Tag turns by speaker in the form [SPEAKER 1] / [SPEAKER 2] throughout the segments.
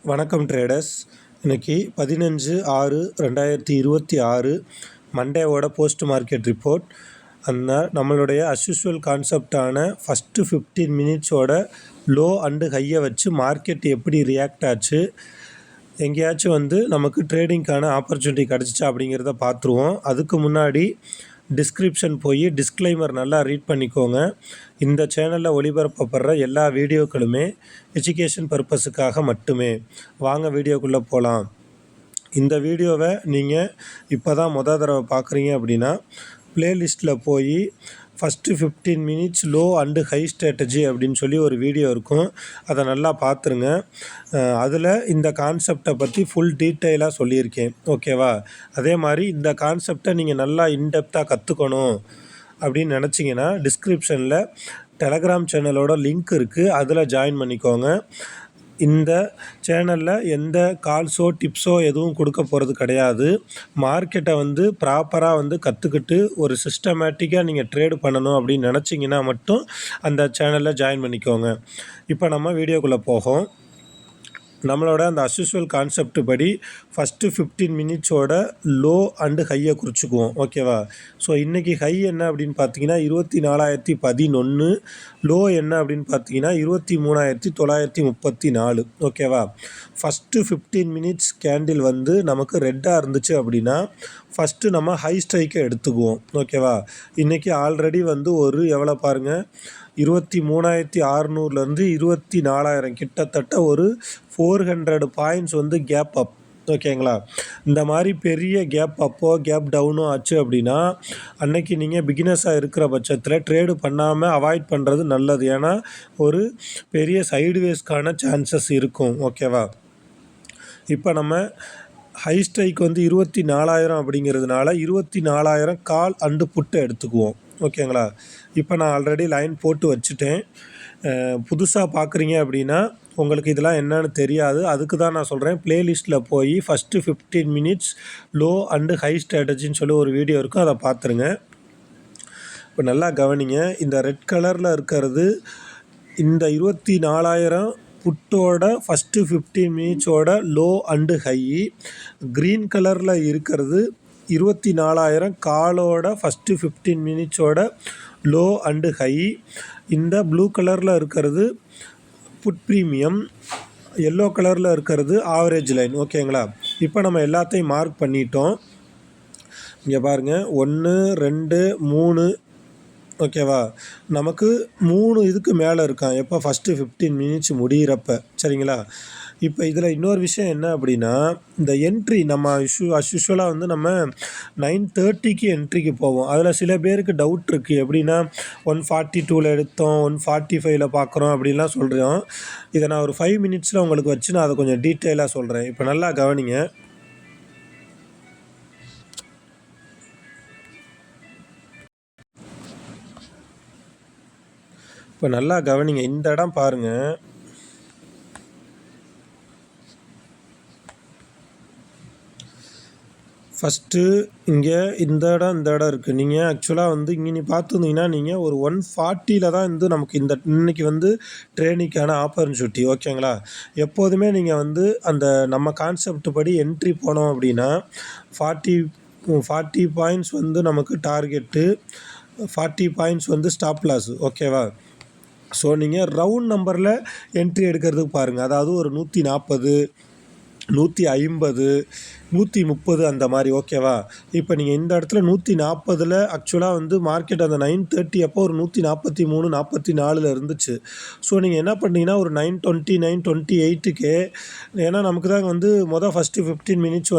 [SPEAKER 1] வணக்கம் ட்ரேடர்ஸ். இன்றைக்கி 15/6/2026 மண்டேவோட post market report. நம்மளுடைய அஸ்யூஷுவல் கான்செப்டான ஃபஸ்ட்டு 15 மினிட்ஸோட லோ அண்டு ஹையை வச்சு மார்க்கெட் எப்படி ரியாக்ட் ஆச்சு, எங்கேயாச்சும் நமக்கு ட்ரேடிங்க்கான ஆப்பர்ச்சுனிட்டி கிடச்சிச்சா அப்படிங்கிறத பார்த்துருவோம். அதுக்கு முன்னாடி டிஸ்கிரிப்ஷன் போய் டிஸ்க்ளைமர் நல்லா ரீட் பண்ணிக்கோங்க. இந்த சேனலில் ஒளிபரப்பப்படுற எல்லா வீடியோக்களுமே எஜுகேஷன் பர்பஸுக்காக மட்டுமே. வாங்க வீடியோக்குள்ளே போகலாம். இந்த வீடியோவை நீங்கள் இப்போ தான் தடவை பார்க்குறீங்க அப்படின்னா ப்ளேலிஸ்ட்டில் போய் first 15 minutes low and high strategy அப்படின்னு சொல்லி ஒரு வீடியோ இருக்கும். அதை நல்லா பார்த்துருங்க. அதில் இந்த கான்செப்டை பற்றி ஃபுல் டீட்டெயிலாக சொல்லியிருக்கேன். ஓகேவா? அதே மாதிரி இந்த கான்செப்டை நீங்கள் நல்லா இன்டெப்த்தாக கற்றுக்கணும் அப்படின்னு நினச்சிங்கன்னா டிஸ்கிரிப்ஷனில் டெலகிராம் சேனலோட லிங்க் இருக்குது, அதில் ஜாயின் பண்ணிக்கோங்க. இந்த சேனலில் எந்த கால்ஸோ டிப்ஸோ எதுவும் கொடுக்க போகிறது கிடையாது. மார்க்கெட்டை ப்ராப்பராக கற்றுக்கிட்டு ஒரு சிஸ்டமேட்டிக்காக நீங்கள் ட்ரேடு பண்ணணும் அப்படின்னு நினச்சிங்கன்னா மட்டும் அந்த சேனலில் ஜாயின் பண்ணிக்கோங்க. இப்போ நம்ம வீடியோக்குள்ளே போகும். நம்மளோட அந்த அஸ்யூஷுவல் கான்செப்ட் படி ஃபஸ்ட்டு 15 மினிட்ஸோட லோ அண்டு ஹையை குறிச்சிக்குவோம். ஓகேவா? ஸோ இன்றைக்கி ஹை என்ன அப்படின்னு பார்த்தீங்கன்னா 24,011. லோ என்ன அப்படின்னு பார்த்தீங்கன்னா 23,934. ஓகேவா? ஃபஸ்ட்டு 15 மினிட்ஸ் கேண்டில் நமக்கு ரெட்டாக இருந்துச்சு அப்படின்னா ஃபஸ்ட்டு நம்ம ஹை ஸ்ட்ரைக்கை எடுத்துக்குவோம். ஓகேவா? இன்றைக்கி ஆல்ரெடி ஒரு எவ்வளோ பாருங்கள், 23,600லேருந்து 24,000 கிட்டத்தட்ட ஒரு 400 பாயிண்ட்ஸ் கேப் அப். ஓகேங்களா? இந்த மாதிரி பெரிய கேப் அப்போ கேப் டவுனோ ஆச்சு அப்படின்னா அன்னைக்கு நீங்கள் பிகினர்ஸாக இருக்கிற பட்சத்தில் ட்ரேடு பண்ணாமல் அவாய்ட் பண்ணுறது நல்லது. ஏன்னா ஒரு பெரிய சைடுவேஸ்க்கான சான்சஸ் இருக்கும். ஓகேவா? இப்போ நம்ம ஹை ஸ்ட்ரைக் 24,000 அப்படிங்கிறதுனால 24,000 கால் அண்டு புட்டை எடுத்துக்குவோம். ஓகேங்களா? இப்போ நான் ஆல்ரெடி லைன் போட்டு வச்சுட்டேன். புதுசாக பார்க்குறீங்க அப்படின்னா உங்களுக்கு இதெல்லாம் என்னன்னு தெரியாது. அதுக்கு தான் நான் சொல்கிறேன், ப்ளேலிஸ்ட்டில் போய் first 15 minutes low and high ஸ்ட்ராட்டஜின்னு சொல்லி ஒரு வீடியோ இருக்கும், அதை பார்த்துருங்க. இப்போ நல்லா கவனிங்க. இந்த ரெட் கலரில் இருக்கிறது இந்த 24,000 புட்டோட ஃபஸ்ட்டு 15 மினிட்ஸோட லோ அண்டு ஹை. க்ரீன் கலரில் இருக்கிறது 24,000 காலோட ஃபஸ்ட்டு 15 மினிட்ஸோட லோ அண்டு ஹை. இந்த ப்ளூ கலரில் இருக்கிறது புட் ப்ரீமியம், எல்லோ கலரில் இருக்கிறது ஆவரேஜ் லைன். ஓகேங்களா? இப்போ நம்ம எல்லாத்தையும் மார்க் பண்ணிட்டோம். இங்கே பாருங்கள், 1 2 3. ஓகேவா? நமக்கு 3 இதுக்கு மேலே இருக்கான் எப்போ, ஃபஸ்ட்டு 15 மினிட்ஸ் முடிகிறப்ப. சரிங்களா? இப்போ இதில் இன்னொரு விஷயம் என்ன அப்படின்னா, இந்த என்ட்ரி நம்ம அஸ்யூஷுவலாக நம்ம 9:30க்கு என்ட்ரிக்கு போவோம். அதில் சில பேருக்கு டவுட் இருக்குது. எப்படின்னா 142ல் எடுத்தோம், 145ல் பார்க்குறோம் அப்படின்லாம் சொல்கிறோம். இதை நான் ஒரு 5 மினிட்ஸில் உங்களுக்கு வச்சு நான் அதை கொஞ்சம் டீட்டெயிலாக சொல்கிறேன். இப்போ நல்லா கவனிங்க. இப்போ நல்லா கவனிங்க. இந்த இடம் பாருங்கள். ஃபஸ்ட்டு இங்கே இந்த இடம் இருக்குது. நீங்கள் ஆக்சுவலாக இங்கே நீ பார்த்துருந்தீங்கன்னா நீங்கள் ஒரு 140ல் தான் நமக்கு இந்த இன்றைக்கி ட்ரேடிங்க்கான ஆப்பர்ச்சுனிட்டி. ஓகேங்களா? எப்போதுமே நீங்கள் அந்த நம்ம கான்செப்ட் படி என்ட்ரி போனோம் அப்படின்னா 40 பாயிண்ட்ஸ் நமக்கு டார்கெட்டு, 40 பாயிண்ட்ஸ் ஸ்டாப் லாஸ். ஓகேவா? ஸோ நீங்கள் ரவுண்ட் நம்பரில் என்ட்ரி எடுக்கிறதுக்கு பாருங்கள். அதாவது ஒரு 140, 150, 130 அந்த மாதிரி. ஓகேவா? இப்போ நீங்கள் இந்த இடத்துல 140ல் ஆக்சுவலாக மார்க்கெட் அந்த 9:30 அப்போ ஒரு 143, 44ல் இருந்துச்சு. ஸோ நீங்கள் என்ன பண்ணீங்கன்னா ஒரு 9:20, 9:28க்கே, ஏன்னா நமக்கு தான் ஃபஸ்ட்டு 15 மினிட்ஸ்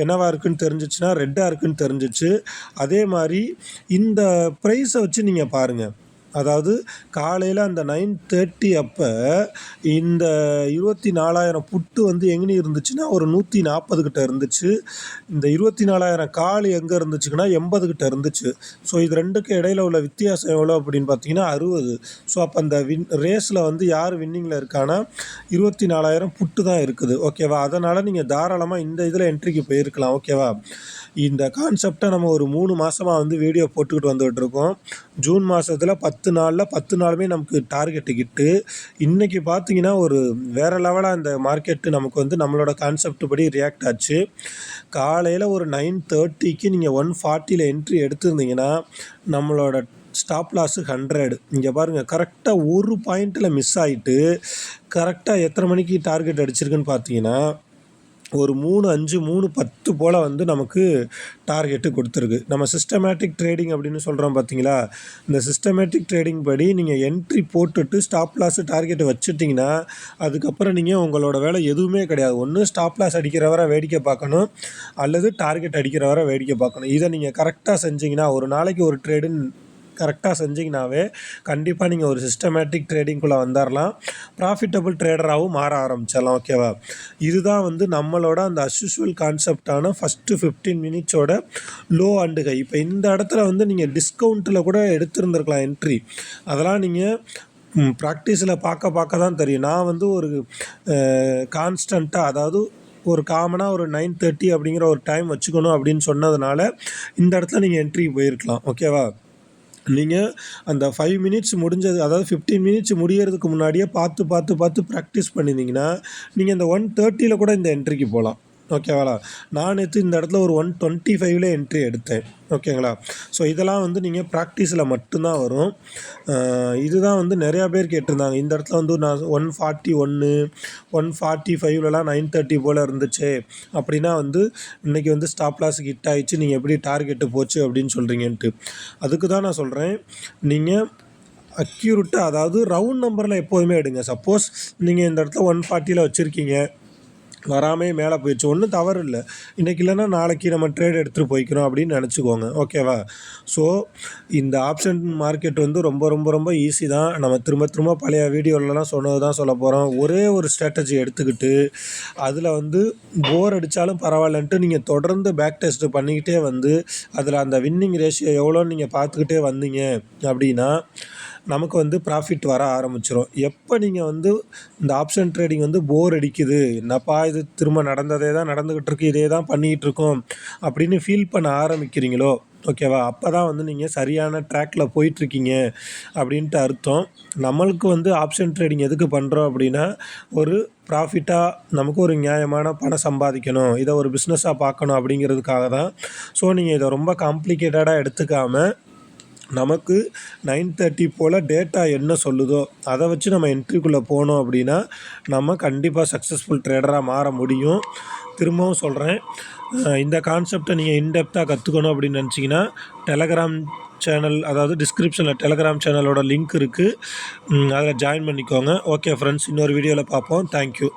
[SPEAKER 1] என்னவாக இருக்குதுன்னு தெரிஞ்சிச்சுன்னா ரெட்டாக இருக்குதுன்னு தெரிஞ்சிச்சு. அதே மாதிரி இந்த ப்ரைஸை வச்சு நீங்கள் பாருங்கள். அதாவது காலையில் அந்த 9:30 அப்போ இந்த 24,000 புட்டு எங்கே இருந்துச்சுன்னா ஒரு 140 கிட்ட இருந்துச்சு. இந்த 24,000 கால் எங்கே இருந்துச்சுன்னா 80 கிட்ட இருந்துச்சு. ஸோ இது ரெண்டுக்கும் இடையில உள்ள வித்தியாசம் எவ்வளோ அப்படின்னு பார்த்தீங்கன்னா 60. ஸோ அப்போ அந்த ரேஸில் யார் வின்னிங்கில் இருக்கான்னா 24,000 புட்டு தான் இருக்குது. ஓகேவா? அதனால் நீங்கள் தாராளமாக இந்த இதில் என்ட்ரிக்கு போயிருக்கலாம். ஓகேவா? இந்த கான்செப்டை நம்ம ஒரு 3 மாதமாக வந்து வீடியோ போட்டுக்கிட்டு வந்துகிட்ருக்கோம். ஜூன் மாதத்தில் 10 நாளில் 10 நாளுமே நமக்கு டார்கெட்டு கிட்டு. இன்றைக்கி பார்த்தீங்கன்னா ஒரு வேறு லெவலாக இந்த மார்க்கெட்டு நமக்கு வந்து நம்மளோட கான்செப்ட் படி ரியாக்ட் ஆச்சு. காலையில் ஒரு 9:30க்கு நீங்கள் 140ல் என்ட்ரி எடுத்திருந்தீங்கன்னா நம்மளோட ஸ்டாப் லாஸு 100. இங்கே பாருங்கள், கரெக்டாக ஒரு பாயிண்ட்டில் மிஸ் ஆகிட்டு கரெக்டாக எத்தனை மணிக்கு டார்கெட் அடிச்சிருக்குன்னு பார்த்தீங்கன்னா ஒரு 3:05 3:10 போல் வந்து நமக்கு டார்கெட்டு கொடுத்துருக்கு. நம்ம சிஸ்டமேட்டிக் ட்ரேடிங் அப்படின்னு சொல்கிறோம் பார்த்தீங்களா, இந்த சிஸ்டமேட்டிக் ட்ரேடிங் படி நீங்கள் என்ட்ரி போட்டுட்டு ஸ்டாப் லாஸு டார்கெட்டு வச்சுட்டிங்கன்னா அதுக்கப்புறம் நீங்கள் உங்களோட வேலை எதுவுமே கிடையாது. ஒன்று ஸ்டாப் லாஸ் அடிக்கிற வரை வேடிக்கை பார்க்கணும், அல்லது டார்கெட் அடிக்கிற வரை வேடிக்கை பார்க்கணும். இதை நீங்கள் கரெக்டாக செஞ்சிங்கன்னா, ஒரு நாளைக்கு ஒரு ட்ரேடுன்னு கரெக்டாக செஞ்சிங்கனாவே கண்டிப்பாக நீங்கள் ஒரு சிஸ்டமேட்டிக் ட்ரேடிங்குள்ளே வந்துடலாம். ப்ராஃபிட்டபிள் ட்ரேடராகவும் மாற ஆரம்பிச்சிடலாம். ஓகேவா? இதுதான் வந்து நம்மளோட அந்த அஸ்யூஷுவல் கான்செப்டான ஃபஸ்ட்டு 15 மினிட்ஸோட லோ அண்டு ஹை. இப்போ இந்த இடத்துல வந்து நீங்கள் டிஸ்கவுண்ட்டில் கூட எடுத்திருந்துருக்கலாம் என்ட்ரி. அதெல்லாம் நீங்கள் ப்ராக்டிஸில் பார்க்க தான் தெரியும். நான் வந்து ஒரு கான்ஸ்டண்ட்டாக, அதாவது ஒரு காமனாக ஒரு 9:30 அப்படிங்கிற ஒரு டைம் வச்சுக்கணும் அப்படின்னு சொன்னதுனால இந்த இடத்துல நீங்கள் என்ட்ரிக்கு போயிருக்கலாம். ஓகேவா? நீங்கள் அந்த 5 மினிட்ஸ் முடிஞ்சது, அதாவது 15 மினிட்ஸ் முடியறதுக்கு முன்னாடியே பார்த்து ப்ராக்டிஸ் பண்ணியிருந்தீங்கன்னா நீங்கள் இந்த 1:30ல் கூட இந்த என்ட்ரிக்கு போகலாம். ஓகேவாடா? நான் நேற்று இந்த இடத்துல ஒரு 125ல் என்ட்ரி எடுத்தேன். ஓகேங்களா? ஸோ இதெல்லாம் வந்து நீங்கள் ப்ராக்டிஸில் மட்டும்தான் வரும். இதுதான் வந்து நிறையா பேர் கேட்டிருந்தாங்க. இந்த இடத்துல வந்து நான் 141 145லலாம் 9:30 போல் இருந்துச்சு அப்படின்னா வந்து இன்றைக்கி வந்து ஸ்டாப் லாஸுக்கு ஹிட் ஆகிடுச்சு, நீங்கள் எப்படி டார்கெட்டு போச்சு அப்படின்னு சொல்கிறீங்கன்ட்டு. அதுக்கு தான் நான் சொல்கிறேன், நீங்கள் அக்யூரேட்டாக, அதாவது ரவுண்ட் நம்பரில் எப்போதுமே எடுங்க. சப்போஸ் நீங்கள் இந்த இடத்துல 140ல் வச்சுருக்கீங்க, வராமே மேலே போயிடுச்சு, ஒன்றும் தவறு இல்லை. இன்றைக்கி இல்லைன்னா நாளைக்கு நம்ம ட்ரேட் எடுத்துகிட்டு போய்க்கிறோம் அப்படின்னு நினச்சிக்கோங்க. ஓகேவா? ஸோ இந்த ஆப்ஷன் மார்க்கெட் வந்து ரொம்ப ரொம்ப ரொம்ப ஈஸி தான். நம்ம திரும்ப பழைய வீடியோலலாம் சொன்னது தான் சொல்ல போகிறோம். ஒரே ஒரு ஸ்ட்ராட்டஜி எடுத்துக்கிட்டு அதில் வந்து போர் அடித்தாலும் பரவாயில்லன்ட்டு நீங்கள் தொடர்ந்து பேக் டெஸ்ட்டு பண்ணிக்கிட்டே வந்து அதில் அந்த வின்னிங் ரேஷியோ எவ்வளோன்னு நீங்கள் பார்த்துக்கிட்டே வந்தீங்க அப்படின்னா நமக்கு வந்து ப்ராஃபிட் வர ஆரம்பிச்சிடும். எப்போ நீங்கள் வந்து இந்த ஆப்ஷன் ட்ரேடிங் வந்து போர் அடிக்குது, என்னப்பா இது திரும்ப நடந்ததே தான் நடந்துக்கிட்டு இருக்குது, இதே தான் பண்ணிக்கிட்டு இருக்கோம் அப்படின்னு ஃபீல் பண்ண ஆரம்பிக்கிறீங்களோ, ஓகேவா, அப்போ தான் வந்து நீங்கள் சரியான ட்ராக்கில் போயிட்டுருக்கீங்க அப்படின்ட்டு அர்த்தம். நம்மளுக்கு வந்து ஆப்ஷன் ட்ரேடிங் எதுக்கு பண்ணுறோம் அப்படின்னா, ஒரு ப்ராஃபிட்டாக நமக்கு ஒரு நியாயமான பணம் சம்பாதிக்கணும், இதை ஒரு பிஸ்னஸாக பார்க்கணும் அப்படிங்கிறதுக்காக தான். ஸோ நீங்கள் இதை ரொம்ப காம்ப்ளிகேட்டடாக எடுத்துக்காமல் நமக்கு 9:30 போல் டேட்டா என்ன சொல்லுதோ அதை வச்சு நம்ம என்ட்ரிக்குள்ளே போனோம் அப்படின்னா நம்ம கண்டிப்பாக சக்ஸஸ்ஃபுல் ட்ரேடராக மாற முடியும். திரும்பவும் சொல்கிறேன், இந்த கான்செப்டை நீங்கள் இன்டெப்த்தாக கற்றுக்கணும் அப்படின்னு நினச்சிங்கன்னா டெலகிராம் சேனல், அதாவது டிஸ்கிரிப்ஷனில் டெலகிராம் சேனலோட லிங்க் இருக்குது, அதில் ஜாயின் பண்ணிக்கோங்க. ஓகே ஃப்ரெண்ட்ஸ், இன்னொரு வீடியோவில் பார்ப்போம். தேங்க்யூ.